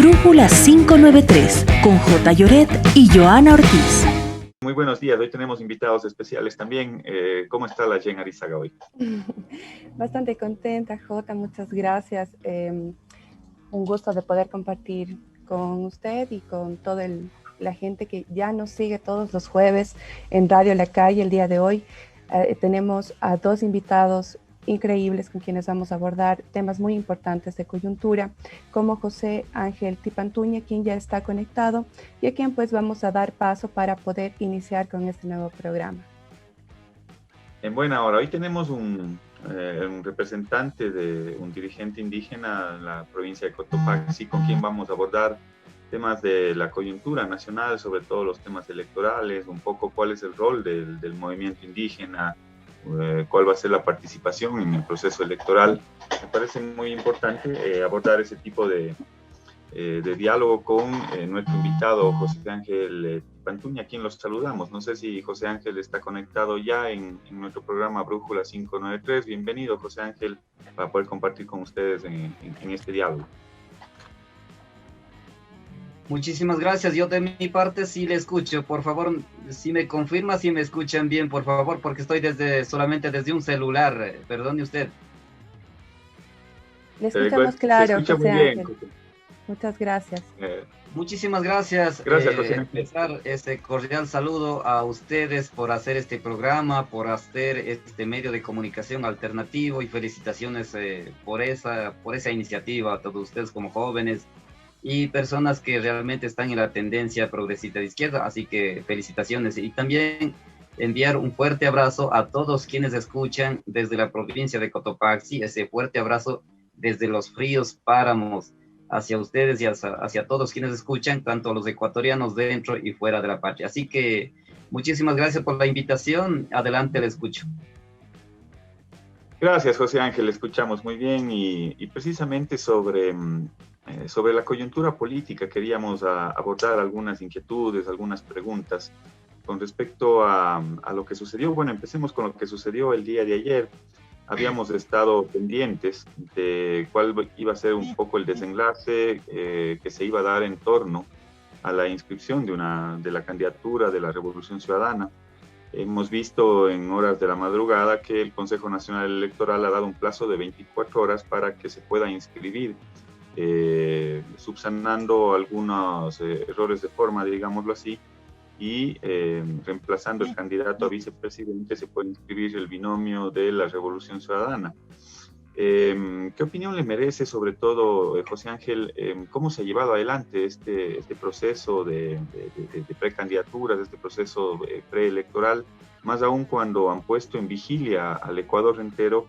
Brújula 593 con J. Lloret y Joana Ortiz. Muy buenos días, hoy tenemos invitados especiales también. ¿Cómo está la Jen Arizaga hoy? Bastante contenta, Jota, muchas gracias. Un gusto de poder compartir con usted y con toda la gente que ya nos sigue todos los jueves en Radio La Calle. El día de hoy tenemos a dos invitados increíbles con quienes vamos a abordar temas muy importantes de coyuntura, como José Ángel Tipantuña, quien ya está conectado y a quien pues vamos a dar paso para poder iniciar con este nuevo programa. En buena hora, hoy tenemos un representante de un dirigente indígena en la provincia de Cotopaxi, con quien vamos a abordar temas de la coyuntura nacional, sobre todo los temas electorales, un poco cuál es el rol del movimiento indígena, cuál va a ser la participación en el proceso electoral. Me parece muy importante abordar ese tipo de diálogo con nuestro invitado José Ángel Tipantuña, a quien los saludamos. No sé si José Ángel está conectado ya en nuestro programa Brújula 593. Bienvenido, José Ángel, para poder compartir con ustedes en este diálogo. Muchísimas gracias. Yo de mi parte sí le escucho. Por favor, si me confirma, si me escuchan bien, por favor, porque estoy solamente desde un celular. Perdone usted. Le escuchamos claro, José Ángel. Muchas gracias. Muchísimas gracias. Gracias, José Ángel. Empezar este cordial saludo a ustedes por hacer este programa, por hacer este medio de comunicación alternativo, y felicitaciones por esa iniciativa a todos ustedes como jóvenes y personas que realmente están en la tendencia progresista de izquierda, así que felicitaciones. Y también enviar un fuerte abrazo a todos quienes escuchan desde la provincia de Cotopaxi, ese fuerte abrazo desde los fríos páramos hacia ustedes y hacia todos quienes escuchan, tanto los ecuatorianos dentro y fuera de la patria. Así que muchísimas gracias por la invitación. Adelante, le escucho. Gracias, José Ángel, escuchamos muy bien y precisamente sobre la coyuntura política queríamos abordar algunas inquietudes, algunas preguntas con respecto a lo que sucedió. Bueno, empecemos con lo que sucedió el día de ayer. Habíamos estado pendientes de cuál iba a ser un poco el desenlace que se iba a dar en torno a la inscripción de la candidatura de la Revolución Ciudadana. Hemos visto en horas de la madrugada que el Consejo Nacional Electoral ha dado un plazo de 24 horas para que se pueda inscribir, subsanando algunos errores de forma, digámoslo así, y reemplazando el candidato a vicepresidente se puede inscribir el binomio de la Revolución Ciudadana. ¿Qué opinión le merece, sobre todo, José Ángel, cómo se ha llevado adelante este proceso de precandidaturas, este proceso preelectoral, más aún cuando han puesto en vigilia al Ecuador entero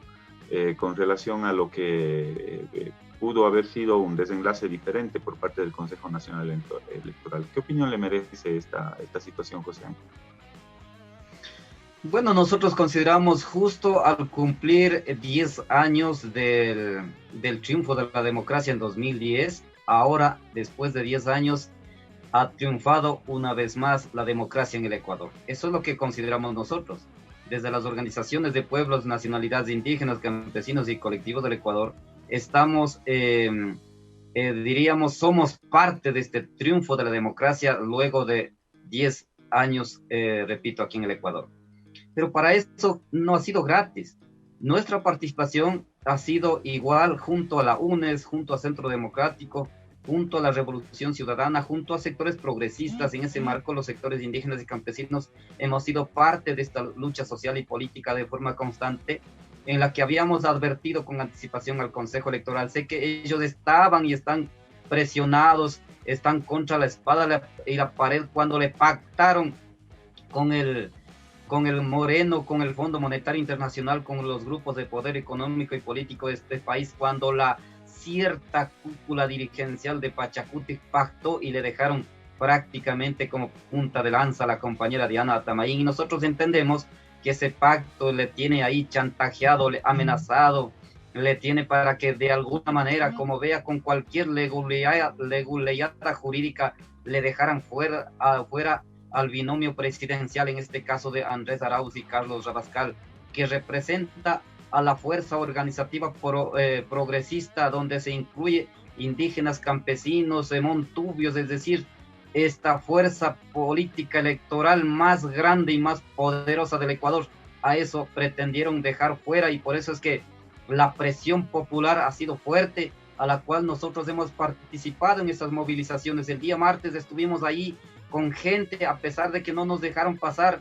con relación a lo que pudo haber sido un desenlace diferente por parte del Consejo Nacional Electoral? ¿Qué opinión le merece esta situación, José Ángel? Bueno, nosotros consideramos justo al cumplir 10 años del triunfo de la democracia en 2010, ahora, después de 10 años, ha triunfado una vez más la democracia en el Ecuador. Eso es lo que consideramos nosotros. Desde las organizaciones de pueblos, nacionalidades indígenas, campesinos y colectivos del Ecuador, estamos, diríamos, somos parte de este triunfo de la democracia luego de 10 años, repito, aquí en el Ecuador. Pero para eso no ha sido gratis. Nuestra participación ha sido igual junto a la UNES, junto a Centro Democrático, junto a la Revolución Ciudadana, junto a sectores progresistas. En ese marco, los sectores indígenas y campesinos hemos sido parte de esta lucha social y política de forma constante, en la que habíamos advertido con anticipación al Consejo Electoral. Sé que ellos estaban y están presionados, están contra la espada y la pared cuando le pactaron con el Moreno, con el Fondo Monetario Internacional, con los grupos de poder económico y político de este país, cuando la cierta cúpula dirigencial de Pachacuti pactó y le dejaron prácticamente como punta de lanza a la compañera Diana Atamaín. Y nosotros entendemos que ese pacto le tiene ahí chantajeado, amenazado, le tiene para que de alguna manera, como vea, con cualquier legalidad jurídica, le dejaran fuera al binomio presidencial, en este caso de Andrés Arauz y Carlos Rabascal, que representa a la fuerza organizativa progresista, donde se incluye indígenas, campesinos, montubios, es decir, esta fuerza política electoral más grande y más poderosa del Ecuador. A eso pretendieron dejar fuera, y por eso es que la presión popular ha sido fuerte, a la cual nosotros hemos participado en estas movilizaciones. El día martes estuvimos ahí con gente, a pesar de que no nos dejaron pasar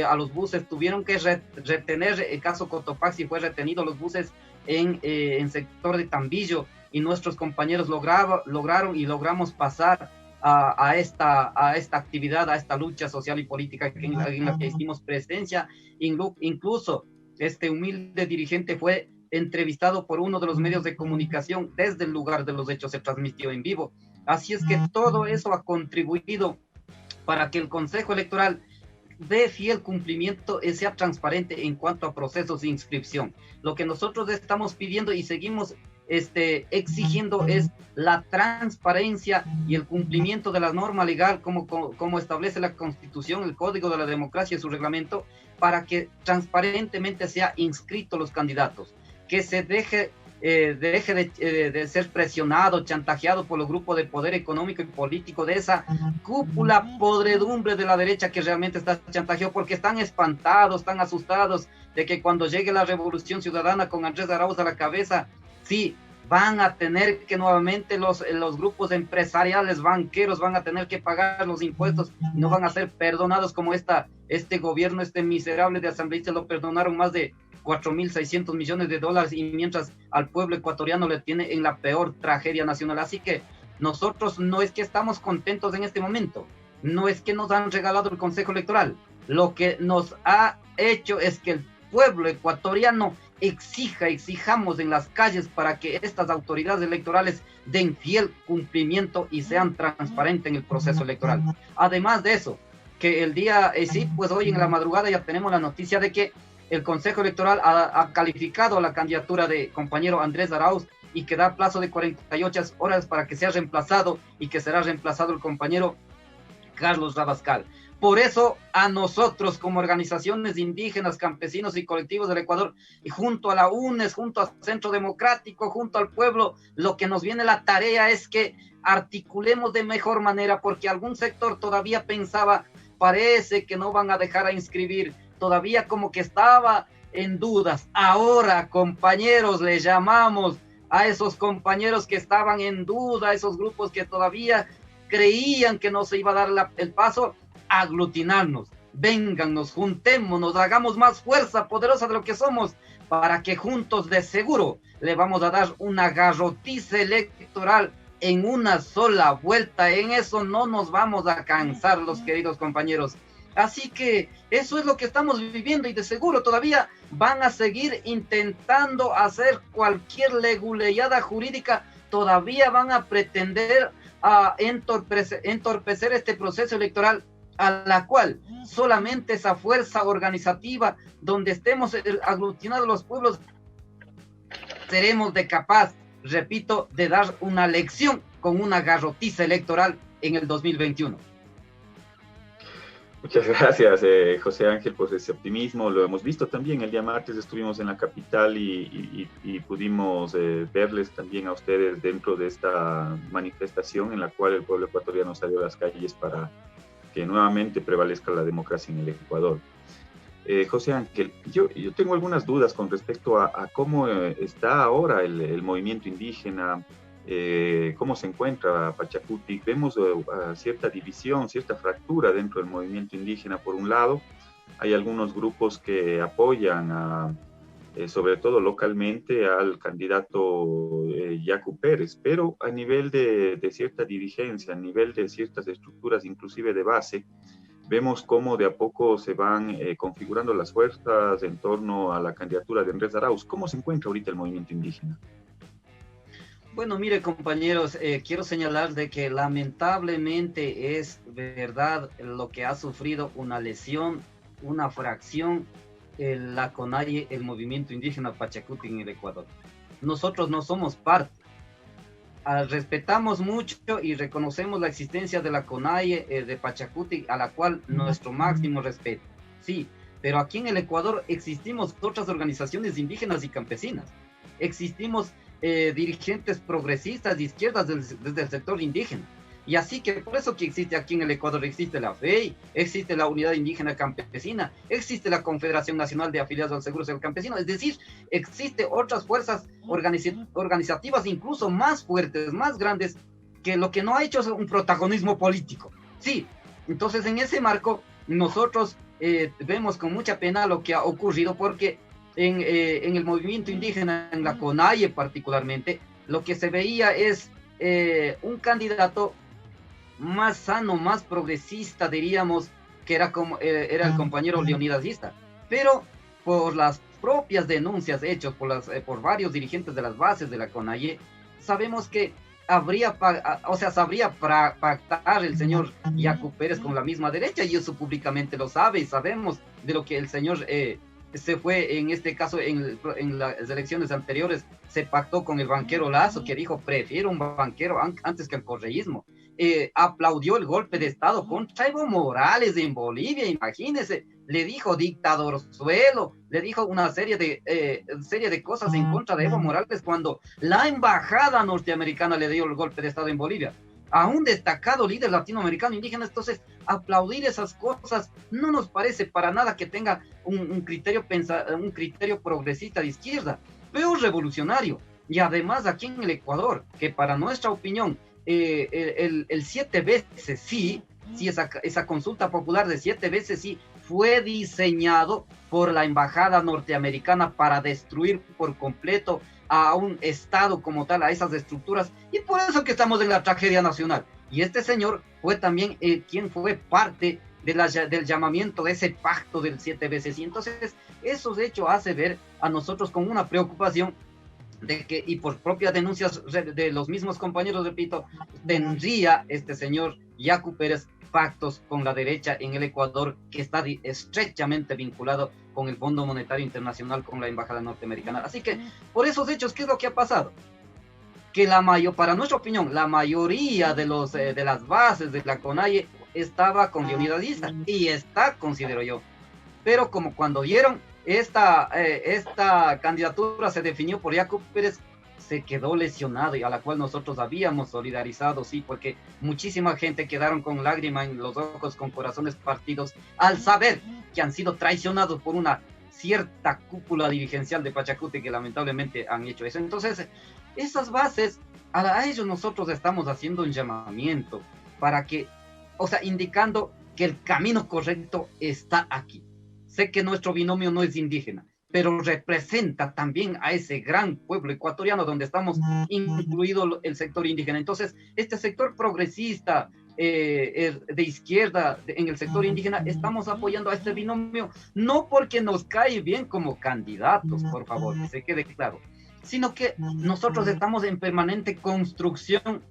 a los buses, tuvieron que retener, el caso Cotopaxi fue retenido los buses en sector de Tambillo, y nuestros compañeros lograron y logramos pasar a esta actividad, a esta lucha social y política en la que hicimos presencia. Incluso este humilde dirigente fue entrevistado por uno de los medios de comunicación desde el lugar de los hechos, se transmitió en vivo. Así es que todo eso ha contribuido para que el Consejo Electoral dé fiel cumplimiento y sea transparente en cuanto a procesos de inscripción. Lo que nosotros estamos pidiendo y seguimos exigiendo es la transparencia y el cumplimiento de la norma legal como establece la Constitución, el Código de la Democracia y su reglamento, para que transparentemente sea inscrito los candidatos, que se deje de ser presionado, chantajeado por los grupos de poder económico y político de esa cúpula podredumbre de la derecha que realmente está chantajeado, porque están espantados, están asustados de que cuando llegue la revolución ciudadana con Andrés Arauz a la cabeza, sí, van a tener que nuevamente los grupos empresariales, banqueros, van a tener que pagar los impuestos, no van a ser perdonados como este gobierno, miserable de asambleístas lo perdonaron más de 4.600 millones de dólares, y mientras al pueblo ecuatoriano le tiene en la peor tragedia nacional. Así que nosotros no es que estamos contentos en este momento, no es que nos han regalado el Consejo Electoral, lo que nos ha hecho es que el pueblo ecuatoriano exijamos en las calles para que estas autoridades electorales den fiel cumplimiento y sean transparentes en el proceso electoral. Además de eso, que el día, pues hoy en la madrugada ya tenemos la noticia de que el Consejo Electoral ha calificado la candidatura de compañero Andrés Arauz, y que da plazo de 48 horas para que sea reemplazado, y que será reemplazado el compañero Carlos Rabascal. Por eso a nosotros como organizaciones indígenas, campesinos y colectivos del Ecuador, y junto a la UNES, junto al Centro Democrático, junto al pueblo, lo que nos viene la tarea es que articulemos de mejor manera, porque algún sector todavía pensaba, parece que no van a dejar a inscribir, todavía como que estaba en dudas. Ahora, compañeros, les llamamos a esos compañeros que estaban en duda, a esos grupos que todavía creían que no se iba a dar el paso, aglutinarnos, véngannos, juntémonos, hagamos más fuerza poderosa de lo que somos, para que juntos de seguro le vamos a dar una garrotiza electoral en una sola vuelta. En eso no nos vamos a cansar, los queridos compañeros. Así que eso es lo que estamos viviendo, y de seguro todavía van a seguir intentando hacer cualquier leguleyada jurídica, todavía van a pretender entorpecer este proceso electoral, a la cual solamente esa fuerza organizativa donde estemos aglutinados los pueblos seremos de capaz, repito, de dar una lección con una garrotiza electoral en el 2021. Muchas gracias, José Ángel, por ese optimismo. Lo hemos visto también el día martes, estuvimos en la capital y pudimos verles también a ustedes dentro de esta manifestación en la cual el pueblo ecuatoriano salió a las calles para que nuevamente prevalezca la democracia en el Ecuador. José Ángel, yo tengo algunas dudas con respecto a cómo está ahora el movimiento indígena, cómo se encuentra Pachacuti. Vemos cierta división, cierta fractura dentro del movimiento indígena. Por un lado, hay algunos grupos que apoyan, sobre todo localmente, al candidato Yacu Pérez, pero a nivel de cierta dirigencia, a nivel de ciertas estructuras, inclusive de base, vemos cómo de a poco se van configurando las fuerzas en torno a la candidatura de Andrés Arauz. ¿Cómo se encuentra ahorita el movimiento indígena? Bueno, mire, compañeros, quiero señalar de que lamentablemente es verdad lo que ha sufrido una lesión, una fracción, la CONAIE, el movimiento indígena Pachacuti en el Ecuador. Nosotros no somos parte. Respetamos mucho y reconocemos la existencia de la CONAIE de Pachacuti, a la cual nuestro máximo respeto. Sí, pero aquí en el Ecuador existimos otras organizaciones indígenas y campesinas. Existimos dirigentes progresistas de izquierdas desde el sector indígena. Y así que por eso que existe aquí en el Ecuador, existe la FEI, existe la Unidad Indígena Campesina, existe la Confederación Nacional de Afiliados al Seguro Social Campesino, es decir, existe otras fuerzas organizativas incluso más fuertes, más grandes, que lo que no ha hecho es un protagonismo político. Sí, entonces en ese marco nosotros vemos con mucha pena lo que ha ocurrido, porque en el movimiento indígena, en la CONAIE particularmente, lo que se veía es un candidato más sano, más progresista, diríamos, que era el compañero Leonidas Ista, pero por las propias denuncias hechas por varios dirigentes de las bases de la CONAIE, sabemos que sabría pactar el señor Yacu Pérez con la misma derecha, y eso públicamente lo sabe, y sabemos de lo que el señor se fue, en este caso, en las elecciones anteriores, se pactó con el banquero Lazo, que dijo, prefiero un banquero antes que el correísmo. Aplaudió el golpe de Estado contra Evo Morales en Bolivia, imagínense, le dijo dictador suelo, le dijo una serie de cosas en contra de Evo Morales cuando la embajada norteamericana le dio el golpe de Estado en Bolivia a un destacado líder latinoamericano indígena. Entonces, aplaudir esas cosas no nos parece para nada que tenga un criterio progresista de izquierda, peor revolucionario. Y además aquí en el Ecuador, que para nuestra opinión, el 7 veces sí, esa consulta popular de 7 veces sí, fue diseñado por la embajada norteamericana para destruir por completo a un Estado como tal, a esas estructuras, y por eso que estamos en la tragedia nacional. Y este señor fue también quien fue parte del llamamiento de ese pacto del 7 veces, y entonces eso de hecho hace ver a nosotros con una preocupación de que, y por propias denuncias de los mismos compañeros, repito, tendría este señor Yacu Pérez pactos con la derecha en el Ecuador, que está estrechamente vinculado con el Fondo Monetario Internacional, con la embajada norteamericana. Así que, por esos hechos, ¿qué es lo que ha pasado? Que para nuestra opinión, la mayoría de las bases de la CONAIE estaba con Leonidas Ista, y está, considero yo. Pero como cuando vieron esta candidatura se definió por Yacu Pérez, se quedó lesionado, y a la cual nosotros habíamos solidarizado, sí, porque muchísima gente quedaron con lágrimas en los ojos, con corazones partidos, al saber que han sido traicionados por una cierta cúpula dirigencial de Pachacuti, que lamentablemente han hecho eso. Entonces, esas bases, a ellos nosotros estamos haciendo un llamamiento para que, indicando que el camino correcto está aquí. Sé que nuestro binomio no es indígena, pero representa también a ese gran pueblo ecuatoriano donde estamos incluido el sector indígena. Entonces, este sector progresista de izquierda en el sector indígena, estamos apoyando a este binomio, no porque nos cae bien como candidatos, por favor, que se quede claro, sino que nosotros estamos en permanente construcción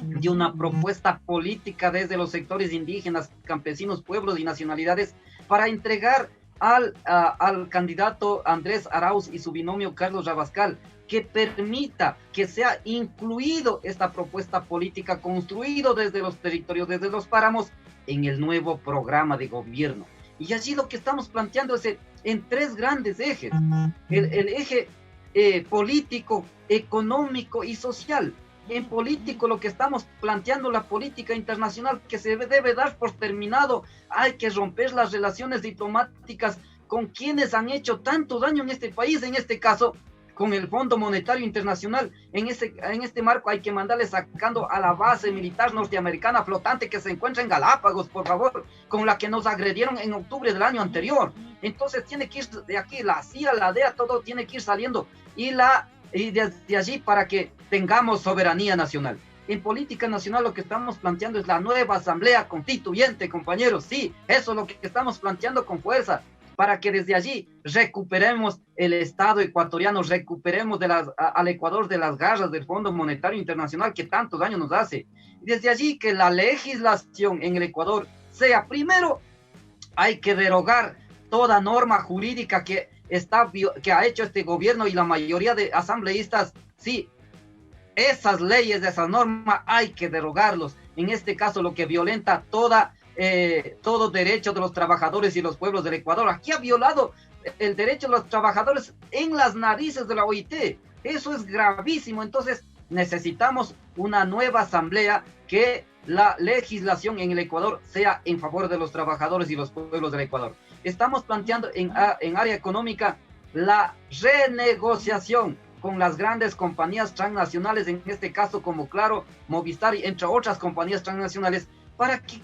de una propuesta política desde los sectores indígenas, campesinos, pueblos y nacionalidades para entregar al candidato Andrés Arauz y su binomio Carlos Rabascal, que permita que sea incluido esta propuesta política construido desde los territorios, desde los páramos, en el nuevo programa de gobierno. Y allí lo que estamos planteando es en 3 grandes ejes: el eje político, económico y social. En político, lo que estamos planteando, la política internacional, que se debe dar por terminado. Hay que romper las relaciones diplomáticas con quienes han hecho tanto daño en este país, en este caso con el Fondo Monetario Internacional. En este marco hay que mandarle sacando a la base militar norteamericana flotante que se encuentra en Galápagos, por favor, con la que nos agredieron en octubre del año anterior. Entonces tiene que ir de aquí la CIA, la DEA, todo tiene que ir saliendo, y desde allí, para que tengamos soberanía nacional. En política nacional lo que estamos planteando es la nueva asamblea constituyente, compañeros. Sí, eso es lo que estamos planteando con fuerza, para que desde allí recuperemos el Estado ecuatoriano, recuperemos al Ecuador de las garras del Fondo Monetario Internacional que tanto daño nos hace. Desde allí que la legislación en el Ecuador sea, primero, hay que derogar toda norma jurídica que ha hecho este gobierno y la mayoría de asambleístas. Sí, esas leyes de esa norma hay que derogarlos. En este caso, lo que violenta todo derecho de los trabajadores y los pueblos del Ecuador. Aquí ha violado el derecho de los trabajadores en las narices de la OIT. Eso es gravísimo. Entonces necesitamos una nueva asamblea, que la legislación en el Ecuador sea en favor de los trabajadores y los pueblos del Ecuador. Estamos planteando en área económica la renegociación con las grandes compañías transnacionales, en este caso como Claro, Movistar y entre otras compañías transnacionales, para que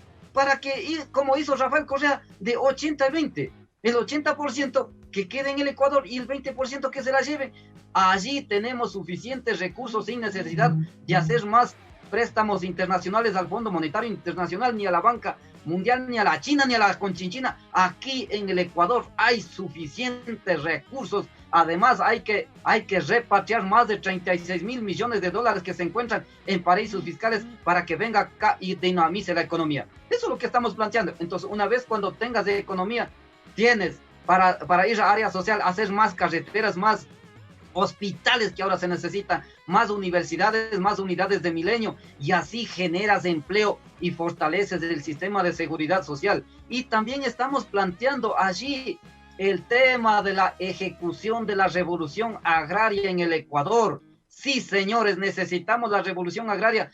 como hizo Rafael Correa, de 80 a 20, el 80% que quede en el Ecuador y el 20% que se la lleve. Allí tenemos suficientes recursos sin necesidad de hacer más préstamos internacionales al Fondo Monetario Internacional, ni a la banca mundial, ni a la China, ni a la Conchinchina. Aquí en el Ecuador hay suficientes recursos. Además, hay que repatriar más de 36 mil millones de dólares que se encuentran en paraísos fiscales para que venga acá y dinamice la economía. Eso es lo que estamos planteando. Entonces, una vez cuando tengas de economía, tienes para ir a área social, hacer más carreteras, más hospitales que ahora se necesitan, más universidades, más unidades de Milenio, y así generas empleo y fortaleces el sistema de seguridad social. Y también estamos planteando allí el tema de la ejecución de la revolución agraria en el Ecuador. Sí, señores, necesitamos la revolución agraria.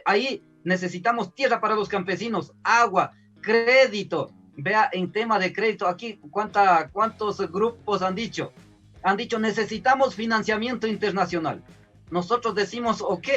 Ahí necesitamos tierra para los campesinos, agua, crédito. Vea, en tema de crédito, aquí cuántos grupos han dicho, necesitamos financiamiento internacional. Nosotros decimos, ok,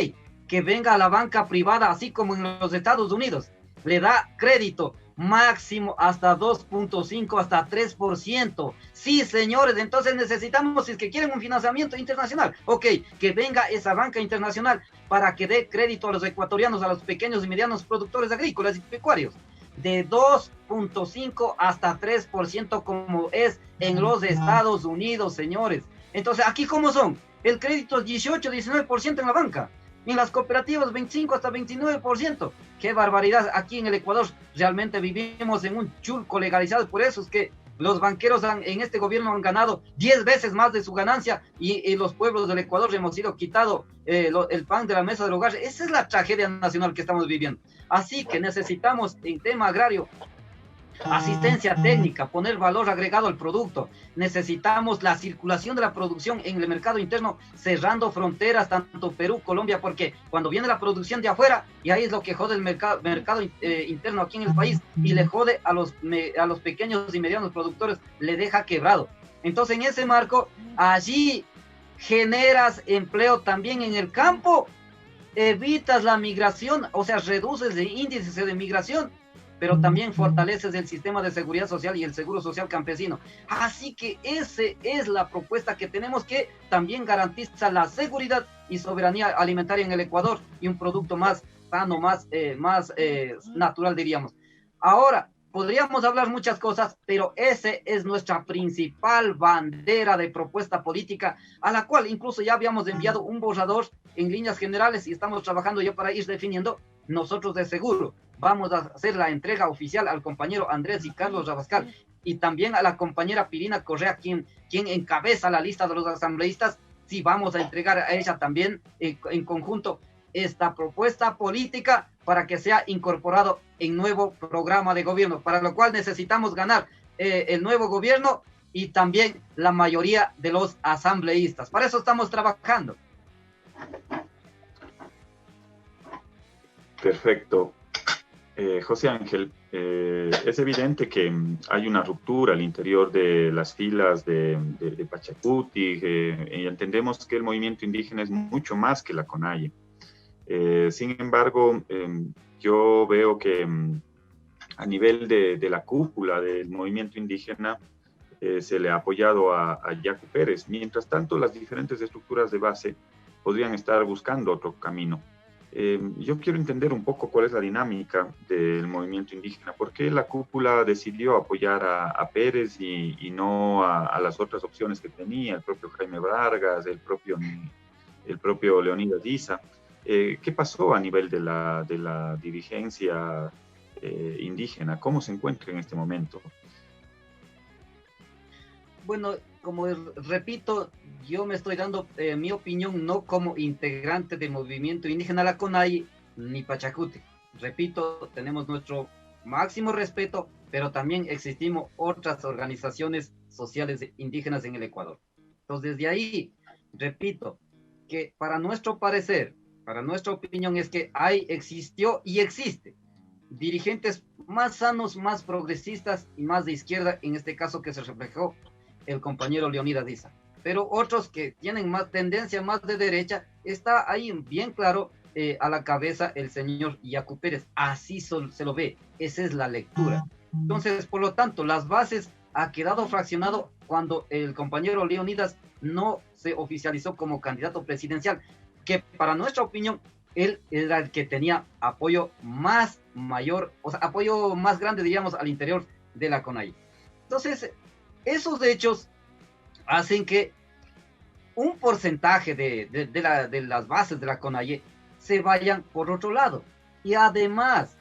que venga la banca privada, así como en los Estados Unidos, le da crédito máximo hasta 2.5, hasta 3%. Sí, señores, entonces necesitamos, si es que quieren un financiamiento internacional, ok, que venga esa banca internacional para que dé crédito a los ecuatorianos, a los pequeños y medianos productores agrícolas y pecuarios, de 2.5 hasta 3%, como es en los Estados Unidos, señores. Entonces, ¿aquí cómo son? El crédito es 18, 19% en la banca. En las cooperativas, 25 hasta 29%. ¡Qué barbaridad! Aquí en el Ecuador realmente vivimos en un chulco legalizado. Por eso es que los banqueros en este gobierno han ganado 10 veces más de su ganancia, y los pueblos del Ecuador hemos sido quitado el pan de la mesa del hogar. Esa es la tragedia nacional que estamos viviendo. Así que necesitamos, en tema agrario, asistencia técnica, poner valor agregado al producto. Necesitamos la circulación de la producción en el mercado interno, cerrando fronteras, tanto Perú, Colombia, porque cuando viene la producción de afuera, y ahí es lo que jode el mercado interno aquí en el país, y le jode a los pequeños y medianos productores, le deja quebrado. Entonces, en ese marco, allí generas empleo también en el campo, evitas la migración, o sea, reduces el índice de migración, pero también fortaleces el sistema de seguridad social y el seguro social campesino. Así que esa es la propuesta que tenemos, que también garantiza la seguridad y soberanía alimentaria en el Ecuador, y un producto más sano, más natural, diríamos. Ahora, podríamos hablar muchas cosas, pero esa es nuestra principal bandera de propuesta política, a la cual incluso ya habíamos enviado un borrador en líneas generales, y estamos trabajando ya para ir definiendo. Nosotros de seguro vamos a hacer la entrega oficial al compañero Andrés y Carlos Rabascal, y también a la compañera Pirina Correa, quien encabeza la lista de los asambleístas. Sí, vamos a entregar a ella también en conjunto esta propuesta política para que sea incorporado en nuevo programa de gobierno, para lo cual necesitamos ganar el nuevo gobierno y también la mayoría de los asambleístas. Para eso estamos trabajando. Perfecto. José Ángel, es evidente que hay una ruptura al interior de las filas de Pachacuti, y entendemos que el movimiento indígena es mucho más que la CONAIE. Sin embargo, yo veo que a nivel de la cúpula del movimiento indígena se le ha apoyado a Yacu Pérez. Mientras tanto, las diferentes estructuras de base podrían estar buscando otro camino. Yo quiero entender un poco cuál es la dinámica del movimiento indígena. ¿Por qué la cúpula decidió apoyar a Pérez y no a las otras opciones que tenía, el propio Jaime Vargas, el propio Leonidas Issa? ¿Qué pasó a nivel de la dirigencia indígena? ¿Cómo se encuentra en este momento? Bueno, como repito, yo me estoy dando mi opinión no como integrante del movimiento indígena la CONAIE ni Pachacuti. Repito, tenemos nuestro máximo respeto, pero también existimos otras organizaciones sociales indígenas en el Ecuador. Entonces, desde ahí, repito, que para nuestro parecer, para nuestra opinión, es que existió y existe dirigentes más sanos, más progresistas y más de izquierda, en este caso que se reflejó el compañero Leonidas Issa. Pero otros que tienen más tendencia, más de derecha, está ahí bien claro a la cabeza el señor Yacu Pérez. Así se lo ve, esa es la lectura. Entonces, por lo tanto, las bases ha quedado fraccionado cuando el compañero Leonidas no se oficializó como candidato presidencial, que para nuestra opinión, él era el que tenía apoyo más mayor, o sea, apoyo más grande, diríamos, al interior de la CONAIE. Entonces, esos hechos hacen que un porcentaje de las bases de la CONAIE se vayan por otro lado. Y además,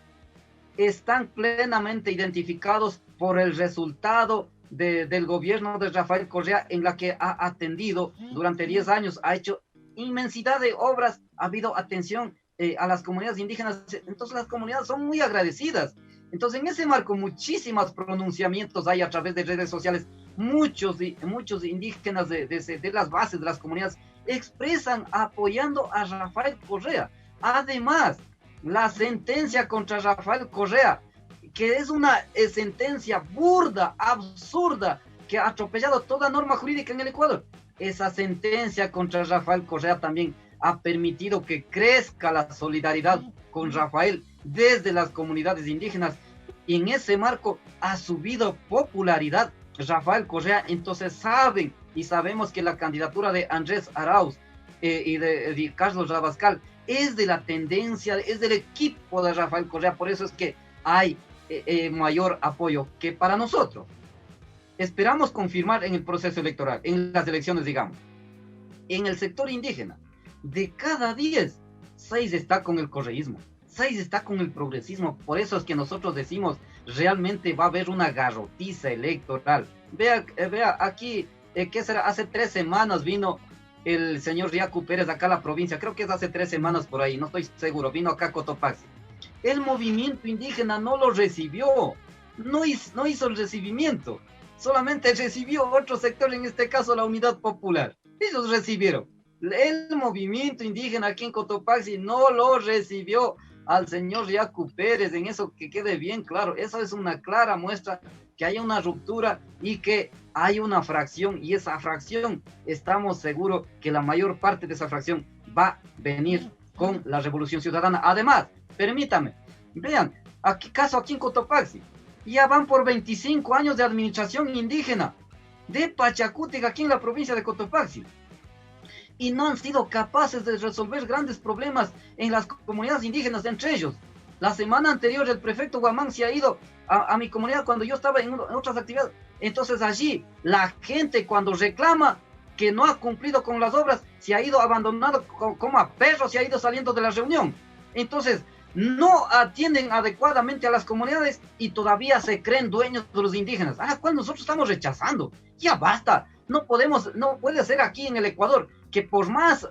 están plenamente identificados por el resultado del gobierno de Rafael Correa, en la que ha atendido durante 10 años, ha hecho inmensidad de obras, ha habido atención a las comunidades indígenas. Entonces las comunidades son muy agradecidas. Entonces, en ese marco, muchísimos pronunciamientos hay a través de redes sociales. Muchos indígenas de las bases de las comunidades expresan apoyando a Rafael Correa. Además, la sentencia contra Rafael Correa, que es una sentencia burda, absurda, que ha atropellado toda norma jurídica en el Ecuador. Esa sentencia contra Rafael Correa también ha permitido que crezca la solidaridad con Rafael desde las comunidades indígenas, y en ese marco ha subido popularidad Rafael Correa. Entonces sabemos que la candidatura de Andrés Arauz y de Carlos Rabascal es de la tendencia, es del equipo de Rafael Correa. Por eso es que hay mayor apoyo que para nosotros. Esperamos confirmar en el proceso electoral, en las elecciones, digamos. En el sector indígena, de cada 10, 6 está con el correísmo, 6 está con el progresismo. Por eso es que nosotros decimos, realmente va a haber una garrotiza electoral. Vea aquí, ¿qué será? Hace 3 semanas vino el señor Yacu Pérez acá a la provincia, creo que es hace 3 semanas por ahí, no estoy seguro, vino acá a Cotopaxi. El movimiento indígena no lo recibió, no hizo el recibimiento, solamente recibió otro sector, en este caso la Unidad Popular. Ellos recibieron. El movimiento indígena aquí en Cotopaxi no lo recibió al señor Yacu Pérez, en eso que quede bien claro. Eso es una clara muestra que hay una ruptura y que hay una fracción, y esa fracción, estamos seguros que la mayor parte de esa fracción va a venir con la Revolución Ciudadana. Además, permítame, vean, aquí en Cotopaxi, ya van por 25 años de administración indígena de Pachacútec aquí en la provincia de Cotopaxi, y no han sido capaces de resolver grandes problemas en las comunidades indígenas, entre ellos. La semana anterior el prefecto Guamán se ha ido a mi comunidad cuando yo estaba en otras actividades. Entonces allí la gente, cuando reclama que no ha cumplido con las obras, se ha ido abandonado como a perros, se ha ido saliendo de la reunión. Entonces no atienden adecuadamente a las comunidades y todavía se creen dueños de los indígenas, a la cual nosotros estamos rechazando. Ya basta. No puede ser aquí en el Ecuador que por más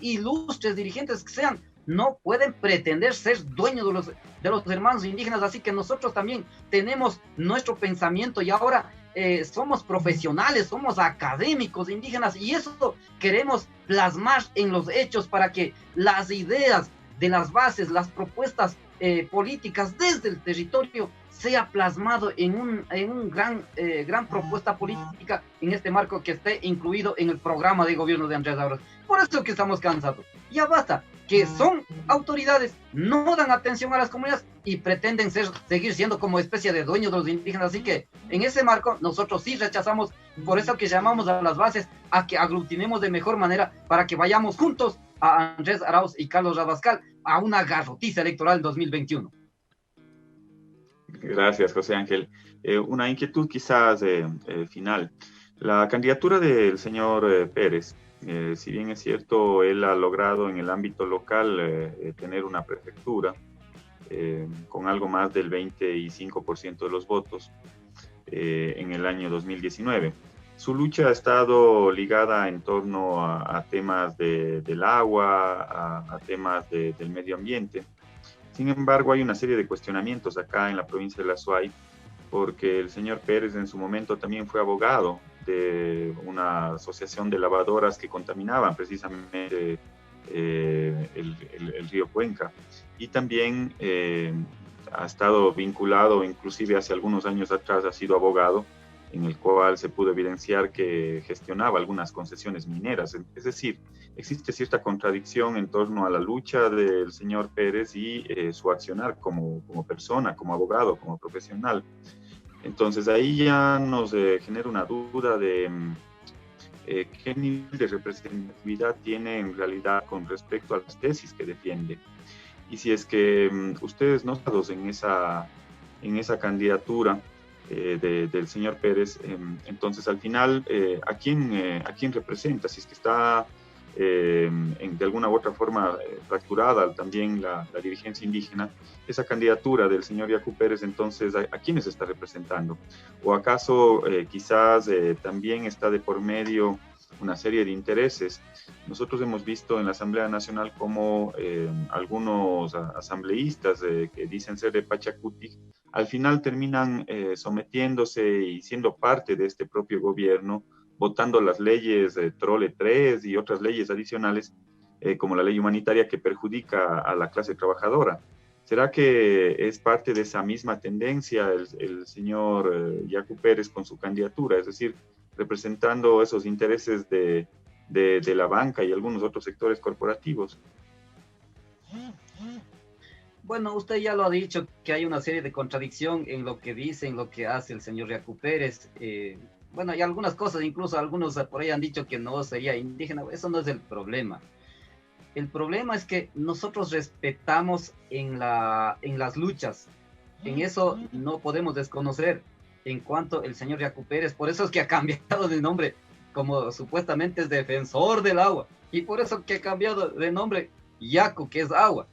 ilustres dirigentes que sean, no pueden pretender ser dueños de los hermanos indígenas. Así que nosotros también tenemos nuestro pensamiento, y ahora somos profesionales, somos académicos indígenas, y eso queremos plasmar en los hechos para que las ideas de las bases, las propuestas políticas desde el territorio sea plasmado en un gran propuesta política en este marco que esté incluido en el programa de gobierno de Andrés Arauz. Por eso que estamos cansados. Ya basta, que son autoridades, no dan atención a las comunidades y pretenden seguir siendo como especie de dueños de los indígenas. Así que en ese marco nosotros sí rechazamos, por eso que llamamos a las bases a que aglutinemos de mejor manera para que vayamos juntos a Andrés Arauz y Carlos Rabascal a una garrotiza electoral 2021. Gracias, José Ángel. Una inquietud quizás final. La candidatura del señor Pérez, si bien es cierto, él ha logrado en el ámbito local tener una prefectura con algo más del 25% de los votos en el año 2019. Su lucha ha estado ligada en torno a temas del agua, a temas del medio ambiente. Sin embargo, hay una serie de cuestionamientos acá en la provincia de la Azuay, porque el señor Pérez en su momento también fue abogado una asociación de lavadoras que contaminaban precisamente el río Cuenca. Y también ha estado vinculado, inclusive hace algunos años atrás ha sido abogado, en el cual se pudo evidenciar que gestionaba algunas concesiones mineras. Es decir, existe cierta contradicción en torno a la lucha del señor Pérez y su accionar como persona, como abogado, como profesional. Entonces ahí ya nos genera una duda de qué nivel de representatividad tiene en realidad con respecto a las tesis que defiende. Y si es que ustedes no están en esa candidatura del señor Pérez, entonces al final, ¿a quién representa? Si es que está de alguna u otra forma fracturada también la dirigencia indígena, esa candidatura del señor Yacu Pérez, entonces, ¿a quiénes está representando? ¿O acaso quizás también está de por medio una serie de intereses? Nosotros hemos visto en la Asamblea Nacional como algunos asambleístas que dicen ser de Pachacutic, al final terminan sometiéndose y siendo parte de este propio gobierno, votando las leyes Trole 3 y otras leyes adicionales, como la ley humanitaria que perjudica a la clase trabajadora. ¿Será que es parte de esa misma tendencia el señor Yacu Pérez con su candidatura? Es decir, representando esos intereses de la banca y algunos otros sectores corporativos. Bueno, usted ya lo ha dicho, que hay una serie de contradicción en lo que dice, en lo que hace el señor Yacu Pérez. Bueno, hay algunas cosas, incluso algunos por ahí han dicho que no sería indígena. Eso no es el problema. El problema es que nosotros respetamos en las luchas. En eso no podemos desconocer en cuanto el señor Yacu Pérez. Por eso es que ha cambiado de nombre, como supuestamente es defensor del agua. Y por eso que ha cambiado de nombre Yacu, que es agua.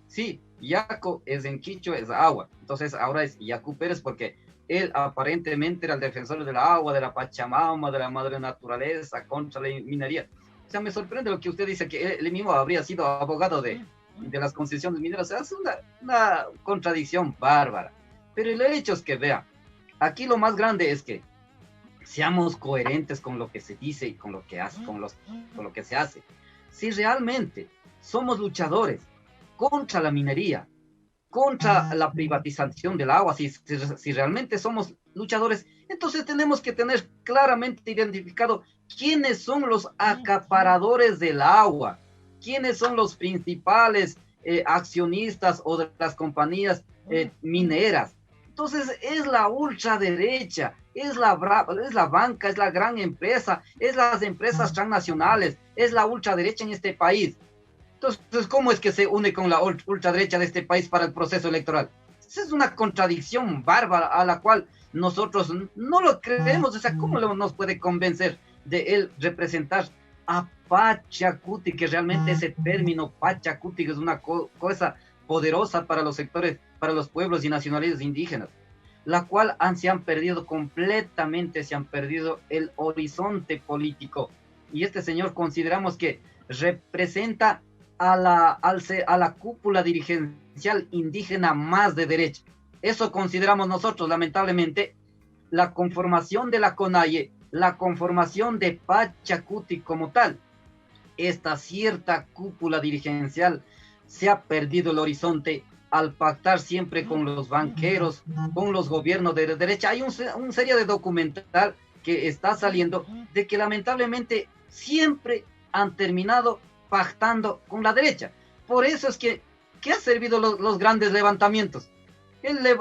Sí, Yacu es en quichua, es agua. Entonces ahora es Yacu Pérez porque él aparentemente era el defensor del agua, de la Pachamama, de la madre naturaleza, contra la minería. O sea, me sorprende lo que usted dice, que él mismo habría sido abogado de las concesiones mineras. O sea, es una contradicción bárbara. Pero el hecho es que, vea, aquí lo más grande es que seamos coherentes con lo que se dice y con lo que hace, con lo que se hace. Si realmente somos luchadores contra la minería, contra la privatización del agua, si realmente somos luchadores, entonces tenemos que tener claramente identificado quiénes son los acaparadores del agua, quiénes son los principales accionistas o de las compañías mineras. Entonces es la ultraderecha, es la banca, es la gran empresa, es las empresas transnacionales, es la ultraderecha en este país. Entonces, ¿cómo es que se une con la ultraderecha de este país para el proceso electoral? Esa es una contradicción bárbara a la cual nosotros no lo creemos. O sea, ¿cómo nos puede convencer de él representar a Pachacutic, que realmente ese término Pachacutic es una cosa poderosa para los sectores, para los pueblos y nacionalidades indígenas, la cual se han perdido completamente, se han perdido el horizonte político. Y este señor consideramos que representa a la cúpula dirigencial indígena más de derecha. Eso consideramos nosotros, lamentablemente, la conformación de la CONAIE, la conformación de Pachacutic como tal. Esta cierta cúpula dirigencial se ha perdido el horizonte al pactar siempre con los banqueros, con los gobiernos de derecha. Hay un serie de documental que está saliendo de que lamentablemente siempre han terminado pactando con la derecha. Por eso es que ¿qué ha servido los grandes levantamientos?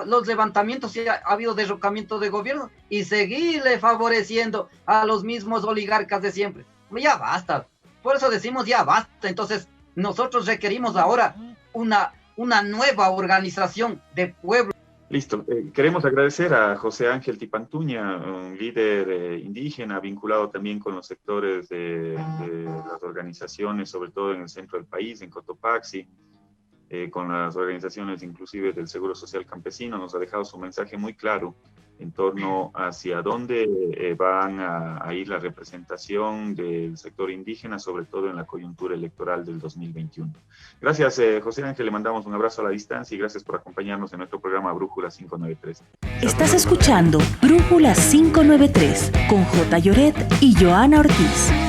Los levantamientos, ha habido derrocamiento de gobierno y seguirle favoreciendo a los mismos oligarcas de siempre. Ya basta. Por eso decimos ya basta. Entonces nosotros requerimos ahora una nueva organización de pueblo. Listo. Queremos agradecer a José Ángel Tipantuña, un líder indígena vinculado también con los sectores de las organizaciones, sobre todo en el centro del país, en Cotopaxi, con las organizaciones inclusive del Seguro Social Campesino. Nos ha dejado su mensaje muy claro en torno hacia dónde van a ir la representación del sector indígena, sobre todo en la coyuntura electoral del 2021. Gracias, José Ángel, le mandamos un abrazo a la distancia y gracias por acompañarnos en nuestro programa Brújula 593. Estás escuchando Brújula 593 con J. Lloret y Joana Ortiz.